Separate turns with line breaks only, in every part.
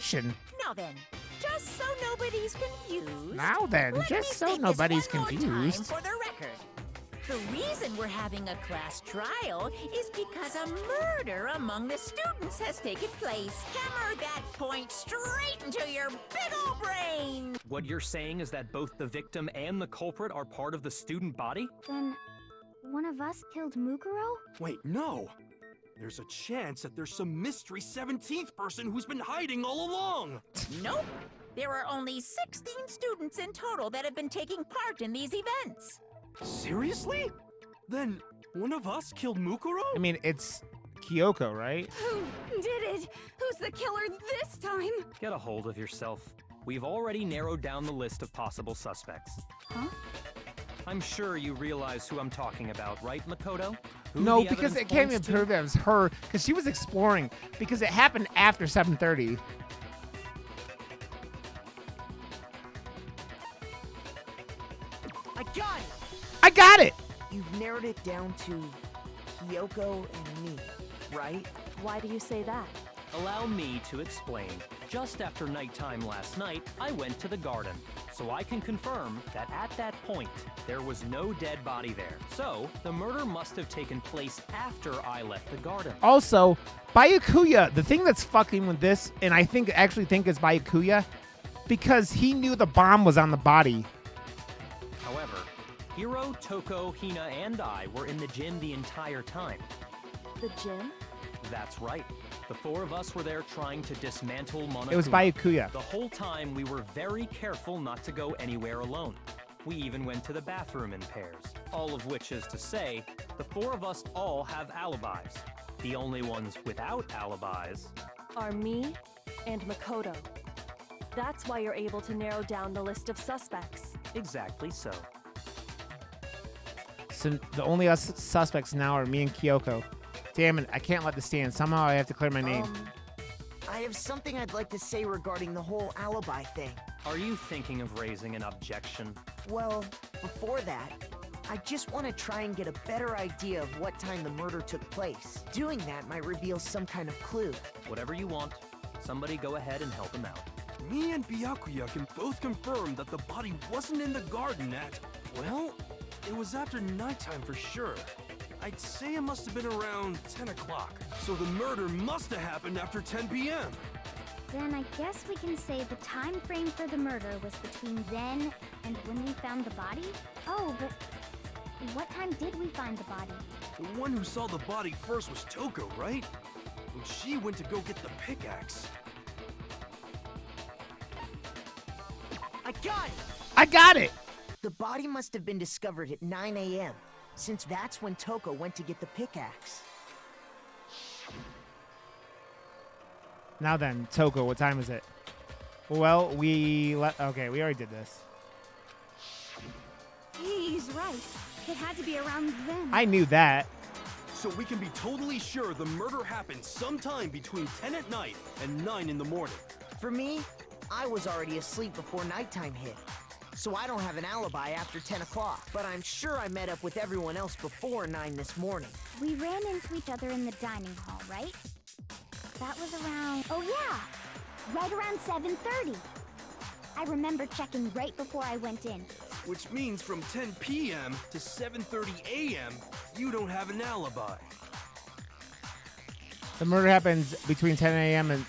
explanation.
Now then, just so nobody's confused.
Now then,
let
just
me
so
state
nobody's
this one more
confused.
time for the record. The reason we're having a class trial is because a murder among the students has taken place. Hammer that point straight into your big ol' brain!
What you're saying is that both the victim and the culprit are part of the student body?
Then, one of us killed Mukuro?
Wait, no! There's a chance that there's some mystery 17th person who's been hiding all along!
Nope. There are only 16 students in total that have been taking part in these events.
Seriously? Then one of us killed Mukuro?
I mean, it's Kyoko, right?
Who did it? Who's the killer this time?
Get a hold of yourself. We've already narrowed down the list of possible suspects.
Huh?
I'm sure you realize who I'm talking about, right, Makoto? Who
No,
the
because
evidence
it can't even
points to?
prove that it was her, because she was exploring, because it happened after 7:30.
I got it!
I got it!
You've narrowed it down to Kyoko and me, right?
Why do you say that?
Allow me to explain. Just after nighttime last night, I went to the garden, so I can confirm that at that point, there was no dead body there. So, the murder must have taken place after I left the garden.
Also, Byakuya, the thing that's fucking with this, and I actually think it's Byakuya, because he knew the bomb was on the body.
However, Hiro, Toko, Hina, and I were in the gym the entire time.
The gym?
That's right. The four of us were there trying to dismantle Monokuma.
It was Byakuya.
The whole time, we were very careful not to go anywhere alone. We even went to the bathroom in pairs. All of which is to say, the four of us all have alibis. The only ones without alibis
Are me and Makoto. That's why you're able to narrow down the list of suspects.
exactly so.
So the only us suspects now are me and Kyoko. Damn it, I can't let this stand. Somehow I have to clear my name.
I have something I'd like to say regarding the whole alibi thing.
Are you thinking of raising an objection?
Well, before that, I just want to try and get a better idea of what time the murder took place. Doing that might reveal some kind of clue.
Whatever you want. Somebody go ahead and help him out.
Me and Byakuya can both confirm that the body wasn't in the garden at, well, it was after nighttime for sure. I'd say it must have been around 10 o'clock. So the murder must have happened after 10 p.m.
Then I guess we can say the time frame for the murder was between then and when we found the body? Oh, but what time did we find the body?
The one who saw the body first was Toko, right? And she went to go get the pickaxe.
I got it!
I got it!
The body must have been discovered at 9 a.m., since that's when Toko went to get the pickaxe.
Now then, Toko, what time is it? Well, okay, we already did this.
He's right. It had to be around then.
I knew that.
So we can be totally sure the murder happened sometime between 10 at night and 9 in the morning.
For me, I was already asleep before nighttime hit, so I don't have an alibi after 10 o'clock. But I'm sure I met up with everyone else before 9 this morning.
We ran into each other in the dining hall, right? That was around... Oh, yeah! Right around 7:30. I remember checking right before I went in.
Which means from 10 p.m. to 7:30 a.m., you don't have an alibi.
The murder happens between 10 a.m. and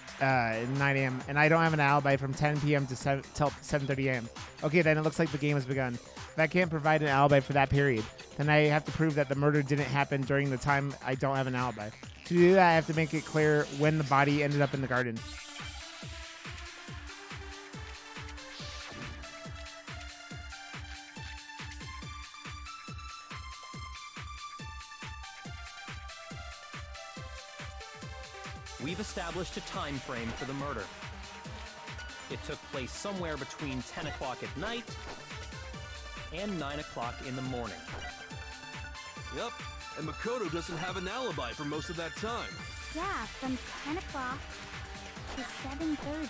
9 a.m., and I don't have an alibi from 10 p.m. to 7:30 a.m. Okay, then it looks like the game has begun. If I can't provide an alibi for that period, then I have to prove that the murder didn't happen during the time I don't have an alibi. To do that, I have to make it clear when the body ended up in the garden.
We've established a time frame for the murder. It took place somewhere between 10 o'clock at night and 9 o'clock in the morning.
Yep, and Makoto doesn't have an alibi for most of that time.
Yeah, from 10 o'clock to 7:30.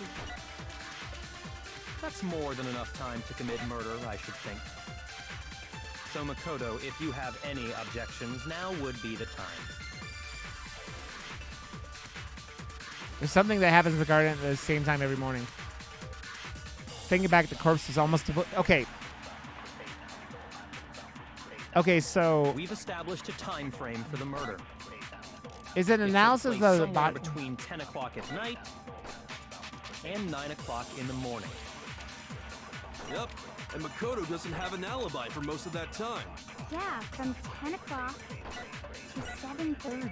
That's more than enough time to commit murder, I should think. So Makoto, if you have any objections, now would be the time.
There's something that happens in the garden at the same time every morning. Thinking back, the corpse is almost... Okay. Okay, so...
We've established a time frame for the murder.
Is it an
It took
analysis
place
of the
somewhere
body?
between 10 o'clock at night and 9 o'clock in the morning.
Yep, and Makoto doesn't have an alibi for most of that time.
Yeah, from 10 o'clock to 7:30.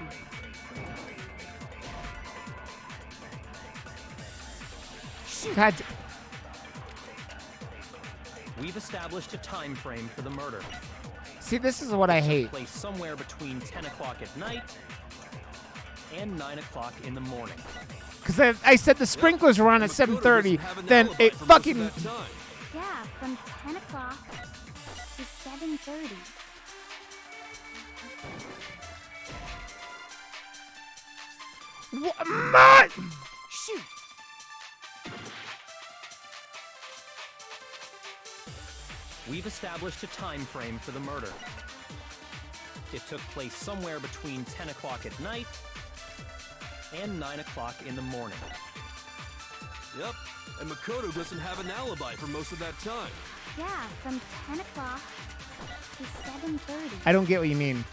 God,
We've established a time frame for the murder.
see, this is what I hate.
Place somewhere between 10 o'clock at night and 9 o'clock in the morning.
Because I said the sprinklers were on at
Makoto
7:30,
doesn't have an
then
alibi
it
for most of
fucking...
that time.
Yeah, from 10 o'clock to 7:30.
What?
Shoot!
We've established a time frame for the murder. It took place somewhere between 10 o'clock at night and 9 o'clock in the morning.
Yep, and Makoto doesn't have an alibi for most of that time.
Yeah, from 10 o'clock to 7:30.
I don't get what you mean.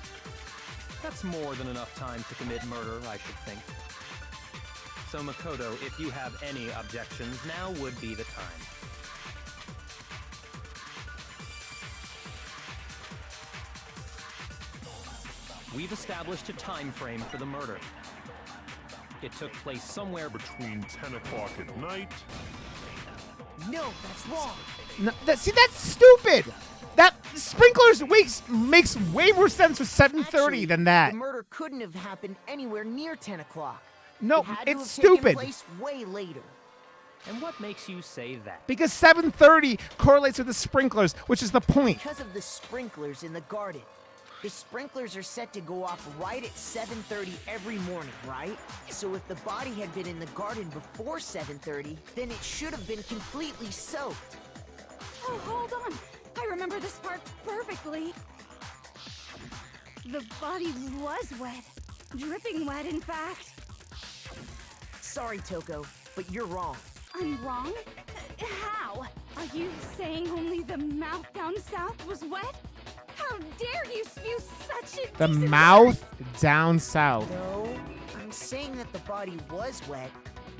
That's more than enough time to commit murder, I should think. So Makoto, if you have any objections, now would be the time. We've established a time frame for the murder. It took place somewhere between 10 o'clock at night.
No, that's wrong.
No, see, that's stupid. That sprinklers makes way more sense with 7:30
Actually,
than that.
The murder couldn't have happened anywhere near 10 o'clock.
No,
It had to
it's
have taken
stupid.
place way later.
And what makes you say that?
Because 7:30 correlates with the sprinklers, which is the point.
Because of the sprinklers in the garden. The sprinklers are set to go off right at 7:30 every morning, right? So if the body had been in the garden before 7:30, then it should have been completely soaked.
Oh, hold on. I remember this part perfectly. The body was wet. Dripping wet, in fact.
Sorry, Toko, but you're wrong.
I'm wrong? How? Are you saying only the mouth down south was wet? How dare you spew such a
The
decent
mouth
word?
down south.
No, I'm saying that the body was wet,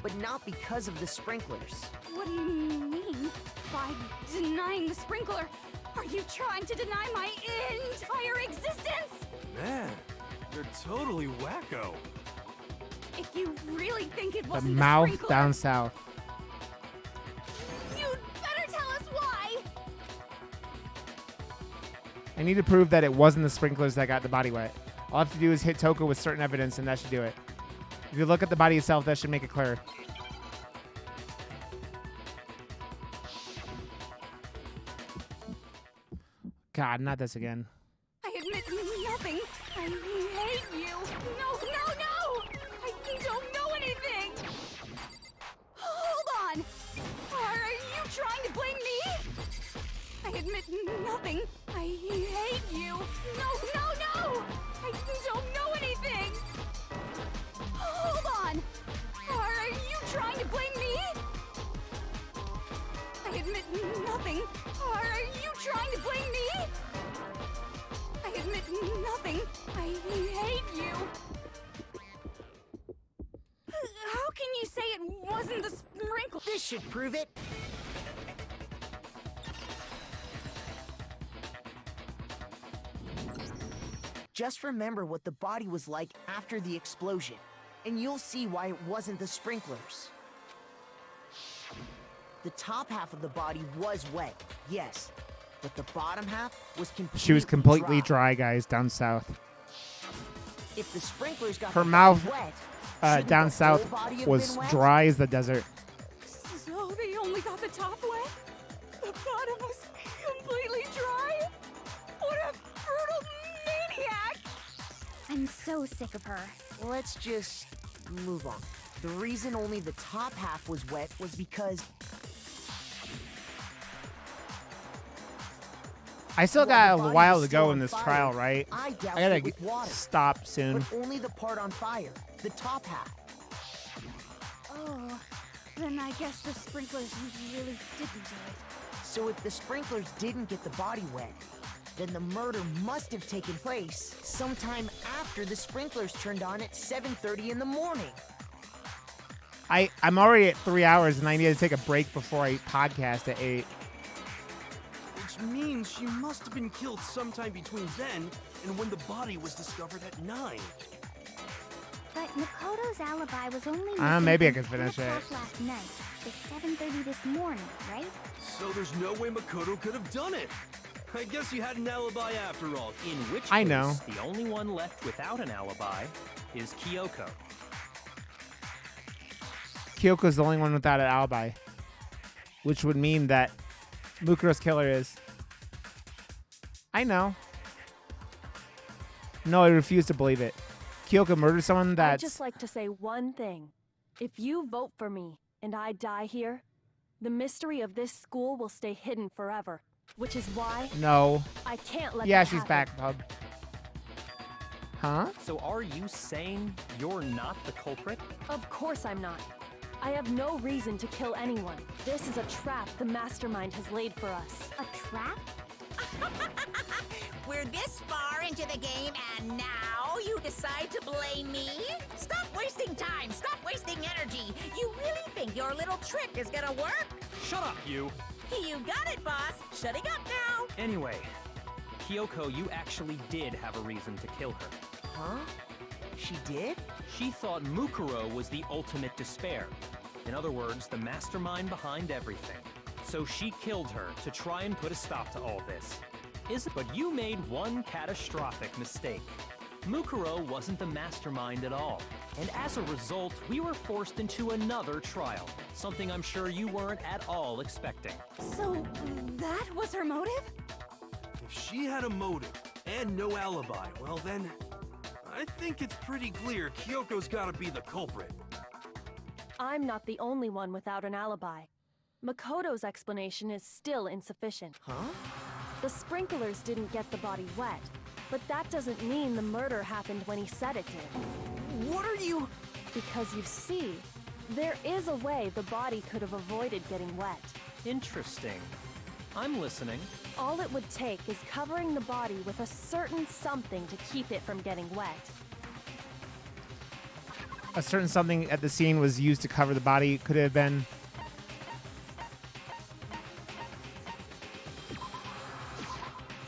but not because of the sprinklers.
What do you mean? By denying the sprinkler, are you trying to deny my entire existence?
Man, you're totally wacko.
If you really think it
The
wasn't
mouth
sprinkler,
down south.
you'd better tell us why.
I need to prove that it wasn't the sprinklers that got the body wet. All I have to do is hit Toko with certain evidence, and that should do it. If you look at the body itself, that should make it clear. God, not this again.
I admit nothing. I hate you. No, no, no! I don't know anything. Hold on. Are you trying to blame me? I admit nothing. I hate you. No, no, no! I don't know anything. Hold on. Are you trying to blame me? I admit nothing. Are you trying to blame me? I admit nothing. I hate you. How can you say it wasn't the sprinkle?
This should prove it. Just remember what the body was like after the explosion, and you'll see why it wasn't the sprinklers. The top half of the body was wet, yes, but the bottom half was completely
She was completely dry, guys, down south.
If the sprinklers got
Her
the
mouth,
body wet, shouldn't
down
the
south
whole body have
was
been wet?
dry as the desert.
So they only got the top wet? The bottom was completely dry? What a brutal maniac!
I'm so sick of her.
Let's just move on. The reason only the top half was wet was because
I still
while
got
the
a
body
while
was
to
still
go
on
in this
fire,
trial, right?
I doused
I gotta
it with water,
stop soon.
but only the part on fire, the top half.
Oh, then I guess the sprinklers really didn't do it.
So if the sprinklers didn't get the body wet, then the murder must have taken place sometime after the sprinklers turned on at 7:30 in the morning.
I'm already at 3 hours, and I need to take a break before I podcast at 8.
Which means she must have been killed sometime between then and when the body was discovered at 9.
But Makoto's alibi was only
maybe I
missing
can
from
finish
10
it.
o'clock last night to 7:30 this morning, right?
So there's no way Makoto could have done it. I guess you had an alibi after all.
In which
I
case,
know.
the only one left without an alibi is Kyoko.
Kyoko's the only one without an alibi, which would mean that Mukuro's killer is. I know. No, I refuse to believe it. Kyoko murdered someone
I'd
that's...
just like to say one thing. If you vote for me and I die here, the mystery of this school will stay hidden forever, which is why
No.
I can't let
Yeah,
that
she's
happen.
back, bub. Huh?
So are you saying you're not the culprit?
Of course I'm not. I have no reason to kill anyone. This is a trap the mastermind has laid for us.
A trap?
We're this far into the game, and now you decide to blame me? Stop wasting time! Stop wasting energy! You really think your little trick is gonna work?
Shut up, you!
You got it, boss! Shutting up now!
Anyway, Kyoko, you actually did have a reason to kill her.
Huh? She did?
She thought Mukuro was the ultimate despair. In other words, the mastermind behind everything. So she killed her to try and put a stop to all this. But you made one catastrophic mistake. Mukuro wasn't the mastermind at all. And as a result, we were forced into another trial. Something I'm sure you weren't at all expecting.
So, that was her motive?
If she had a motive and no alibi, well then, I think it's pretty clear Kyoko's gotta be the culprit.
I'm not the only one without an alibi. Makoto's explanation is still insufficient.
Huh?
The sprinklers didn't get the body wet, but that doesn't mean the murder happened when he said it did.
What are you...
Because you see, there is a way the body could have avoided getting wet.
Interesting. I'm listening.
All it would take is covering the body with a certain something to keep it from getting wet.
A certain something at the scene was used to cover the body. Could it have been...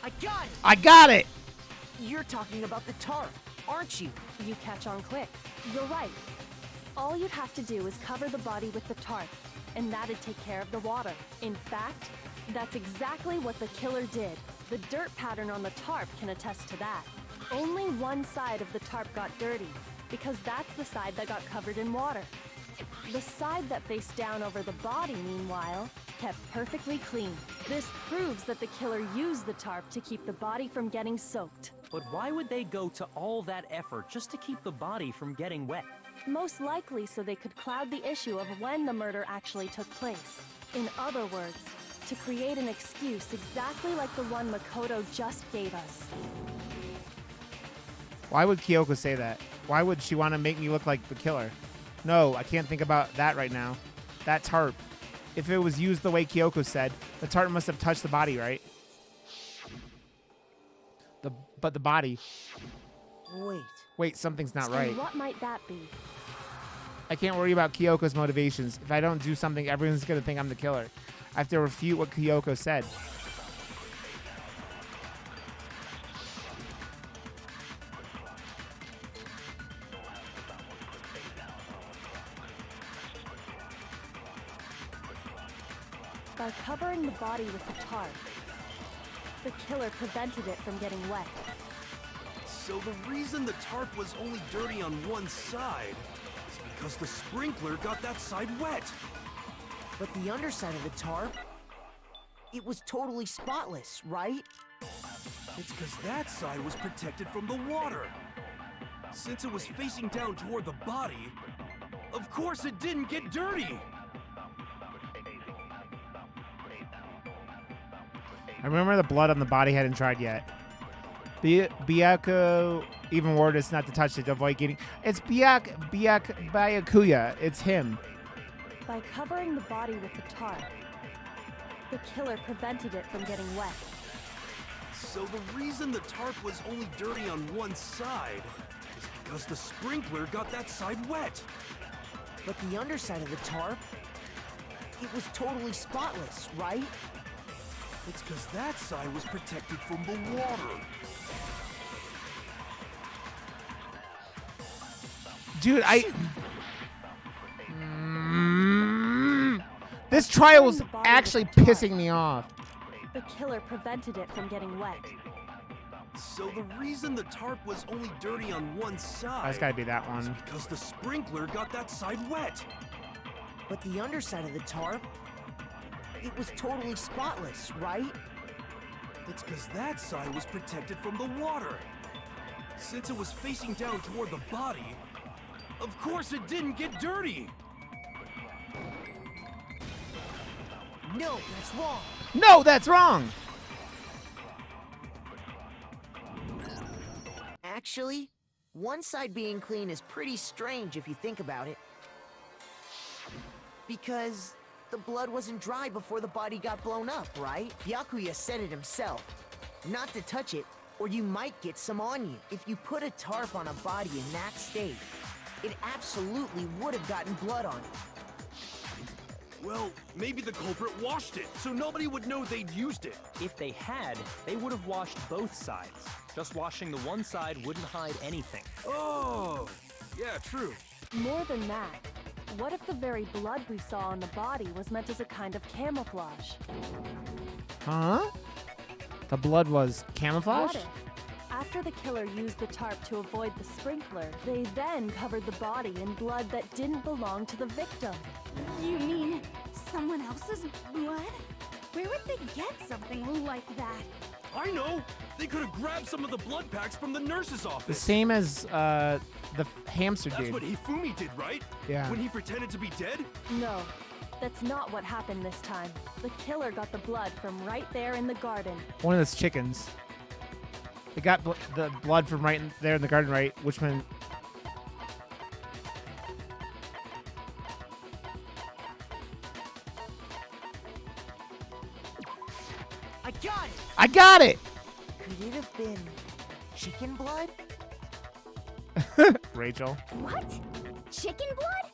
I got it!
I got it!
You're talking about the tarp, aren't you?
You catch on quick. You're right. All you'd have to do is cover the body with the tarp, and that'd take care of the water. In fact, that's exactly what the killer did. The dirt pattern on the tarp can attest to that. Only one side of the tarp got dirty, because that's the side that got covered in water. The side that faced down over the body, meanwhile, kept perfectly clean. This proves that the killer used the tarp to keep the body from getting soaked.
But why would they go to all that effort just to keep the body from getting wet?
Most likely so they could cloud the issue of when the murder actually took place. In other words, to create an excuse exactly like the one Makoto just gave us.
Why would Kyoko say that? Why would she want to make me look like the killer? No, I can't think about that right now. That tarp. If it was used the way Kyoko said, the tarp must have touched the body, right? But the body. Wait, something's not right.
And what might that be?
I can't worry about Kyoko's motivations. If I don't do something, everyone's going to think I'm the killer. I have to refute what Kyoko said.
By covering the body with the tarp, the killer prevented it from getting wet.
So the reason the tarp was only dirty on one side is because the sprinkler got that side wet.
But the underside of the tarp, it was totally spotless, right?
It's because that side was protected from the water. Since it was facing down toward the body, of course it didn't get dirty.
I remember the blood on the body hadn't dried yet. Byakuya even warned us not to touch it to avoid getting... It's Byakuya. It's him.
By covering the body with the tarp, the killer prevented it from getting wet.
So the reason the tarp was only dirty on one side is because the sprinkler got that side wet.
But the underside of the tarp, it was totally spotless, right?
It's because that side was protected from the water.
Dude, this trial was actually pissing me off.
The killer prevented it from getting wet.
So the reason the tarp was only dirty on one side
That's gotta be that one.
is because the sprinkler got that side wet.
But the underside of the tarp, it was totally spotless, right?
It's because that side was protected from the water. Since it was facing down toward the body, of course it didn't get dirty.
No, that's wrong.
No, that's wrong.
Actually, one side being clean is pretty strange if you think about it. Because the blood wasn't dry before the body got blown up, right? Byakuya said it himself. Not to touch it, or you might get some on you. If you put a tarp on a body in that state, it absolutely would have gotten blood on it.
Well, maybe the culprit washed it, so nobody would know they'd used it.
If they had, they would have washed both sides. Just washing the one side wouldn't hide anything.
Oh, yeah, true.
More than that, what if the very blood we saw on the body was meant as a kind of camouflage?
Huh? The blood was camouflage?
What if, after the killer used the tarp to avoid the sprinkler, they then covered the body in blood that didn't belong to the victim?
You mean someone else's blood? Where would they get something like that?
I know! They could have grabbed some of the blood packs from the nurse's
The
office.
same as the hamster
That's
dude.
what Hifumi did, right?
Yeah.
When he pretended to be dead?
No, that's not what happened this time. The killer got the blood from right there in the garden.
One of those chickens. They got the blood from right there in the garden, right? Which meant...
I got it!
I got it!
Could it have been chicken blood?
Rachel.
What? Chicken blood?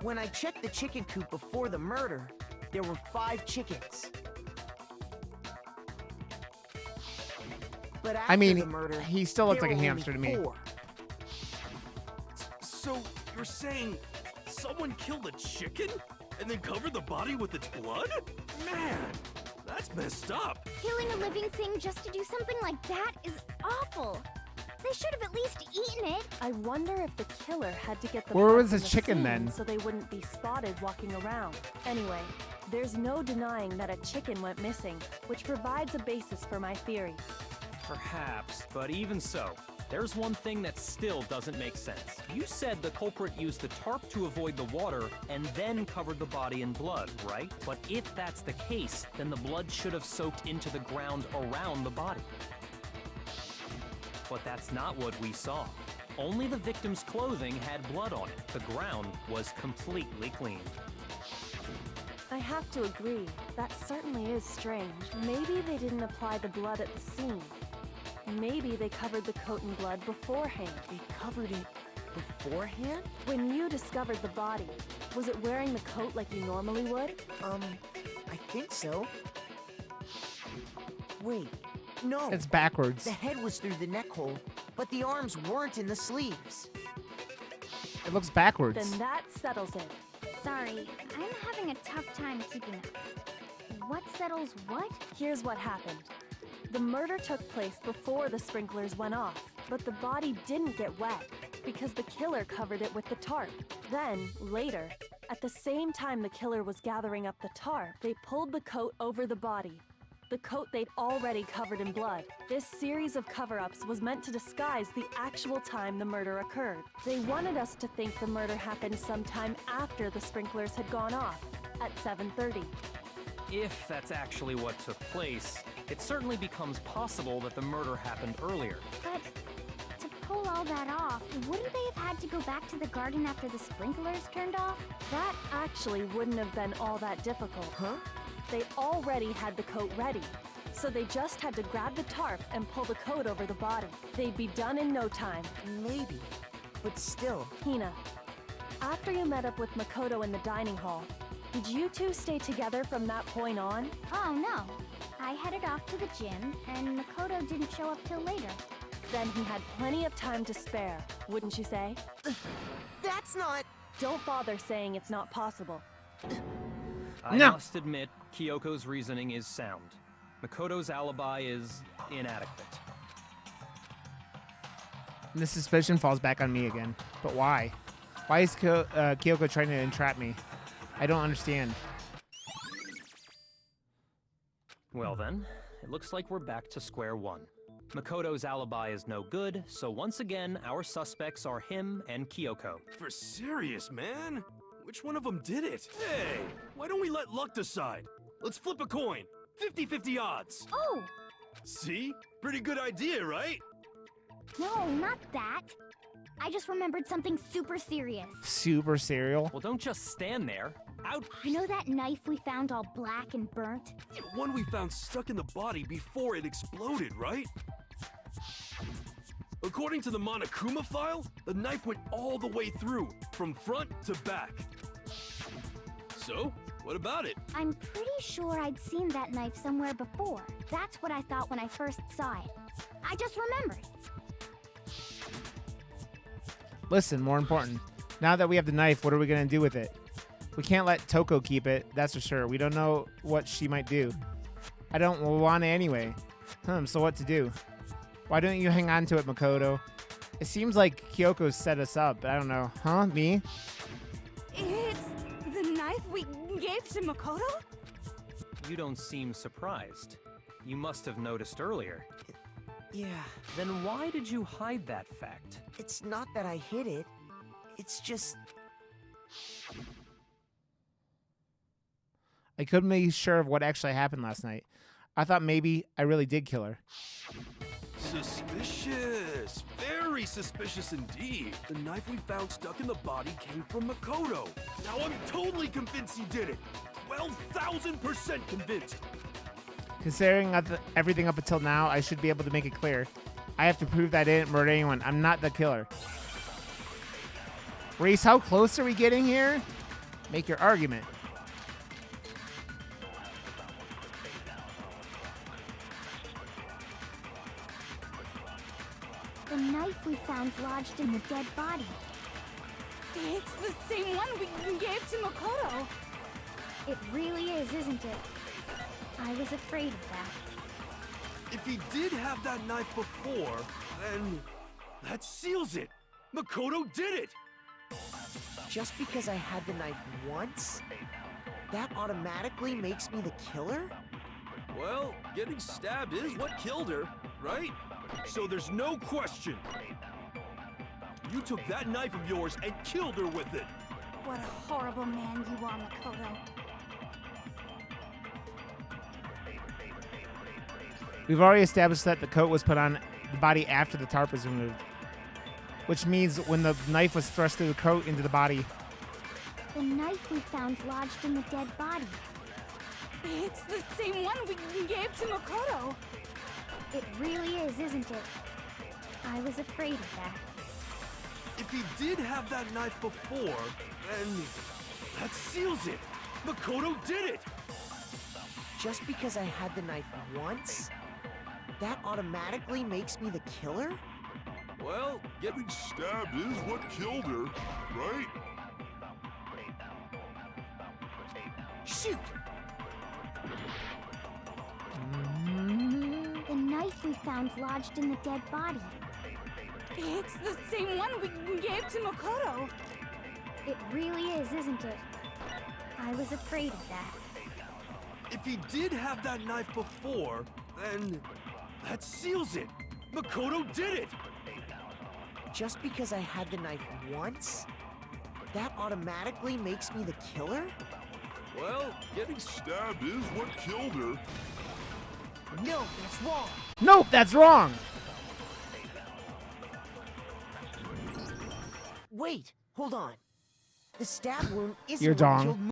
When I checked the chicken coop before the murder, there were 5 chickens. But after
I mean,
the murder,
he still looks
there
like a
were
hamster to
only
me.
4.
So you're saying someone killed a chicken and then covered the body with its blood? Man, that's messed up.
Killing a living thing just to do something like that is awful. They should have at least eaten it.
I wonder if the killer had to get the
Where
blood
was
from
his
the
chicken
scene
then?
so they wouldn't be spotted walking around. Anyway, there's no denying that a chicken went missing, which provides a basis for my theory.
Perhaps, but even so, there's one thing that still doesn't make sense. You said the culprit used the tarp to avoid the water and then covered the body in blood, right? But if that's the case, then the blood should have soaked into the ground around the body. But that's not what we saw. Only the victim's clothing had blood on it. The ground was completely clean.
I have to agree, that certainly is strange. Maybe they didn't apply the blood at the scene. Maybe they covered the coat in blood beforehand.
They covered it beforehand?
When you discovered the body, was it wearing the coat like you normally would?
I think so. Wait, no.
It's backwards.
The head was through the neck hole, but the arms weren't in the sleeves.
It looks backwards.
Then that settles it.
Sorry, I'm having a tough time keeping up. What settles what?
Here's what happened. The murder took place before the sprinklers went off, but the body didn't get wet because the killer covered it with the tarp. Then, later, at the same time the killer was gathering up the tarp, they pulled the coat over the body. The coat they'd already covered in blood. This series of cover-ups was meant to disguise the actual time the murder occurred. They wanted us to think the murder happened sometime after the sprinklers had gone off, at 7:30.
If that's actually what took place, it certainly becomes possible that the murder happened earlier.
But to pull all that off, wouldn't they have had to go back to the garden after the sprinklers turned off?
That actually wouldn't have been all that difficult.
Huh?
They already had the coat ready, so they just had to grab the tarp and pull the coat over the body. They'd be done in no time.
Maybe. But still.
Hina, after you met up with Makoto in the dining hall, did you two stay together from that point on?
Oh, no. I headed off to the gym, and Makoto didn't show up till later.
Then he had plenty of time to spare, wouldn't you say?
That's not...
Don't bother saying it's not possible.
I
No.
must admit, Kyoko's reasoning is sound. Makoto's alibi is inadequate.
And the suspicion falls back on me again. But why? Why is Kyoko trying to entrap me? I don't understand.
Well then, it looks like we're back to square one. Makoto's alibi is no good, so once again, our suspects are him and Kyoko.
For serious, man? Which one of them did it? Hey, why don't we let luck decide? Let's flip a coin. 50-50 odds.
Oh!
See? Pretty good idea, right?
No, not that. I just remembered something super serious.
Super cereal.
Well, don't just stand there. Out!
You know that knife we found all black and burnt?
The one we found stuck in the body before it exploded, right? According to the Monokuma file, the knife went all the way through, from front to back. So, what about it?
I'm pretty sure I'd seen that knife somewhere before. That's what I thought when I first saw it. I just remembered.
Listen, more important. Now that we have the knife, what are we going to do with it? We can't let Toko keep it, that's for sure. We don't know what she might do. I don't want it anyway. So what to do? Why don't you hang on to it, Makoto? It seems like Kyoko's set us up, but I don't know. Huh? Me?
It's the knife we gave to Makoto?
You don't seem surprised. You must have noticed earlier.
Yeah,
Then why did you hide that fact?
it's not that I hid it. It's just...
I couldn't be sure of what actually happened last night. I thought maybe I really did kill her.
Suspicious. Very suspicious indeed. The knife we found stuck in the body came from Makoto. Now I'm totally convinced he did it. 12,000% convinced.
Considering everything up until now, I should be able to make it clear. I have to prove that I didn't murder anyone. I'm not the killer. Reese, how close are we getting here? Make your argument.
The knife we found lodged in the dead body.
It's the same one we gave to Makoto.
It really is, isn't it? I was afraid of that.
If he did have that knife before, then that seals it. Makoto did it.
Just because I had the knife once, that automatically makes me the killer?
Well, getting stabbed is what killed her, right? So there's no question. You took that knife of yours and killed her with it.
What a horrible man you are, Makoto.
We've already established that the coat was put on the body after the tarp was removed, which means when the knife was thrust through the coat into the body.
The knife we found lodged in the dead body.
It's the same one we gave to Makoto.
It really is, isn't it? I was afraid of that.
If he did have that knife before, then that seals it. Makoto did it.
Just because I had the knife once, that automatically makes me the killer?
Well, getting stabbed is what killed her, right?
Shoot!
The knife we found lodged in the dead body.
It's the same one we gave to Makoto.
It really is, isn't it? I was afraid of that.
If he did have that knife before, then that seals it. Makoto did it.
Just because I had the knife once, that automatically makes me the killer?
Well, getting stabbed is what killed her.
No, that's wrong.
Nope, that's wrong.
Wait, hold on. The stab wound isn't
Your
what
dong.
killed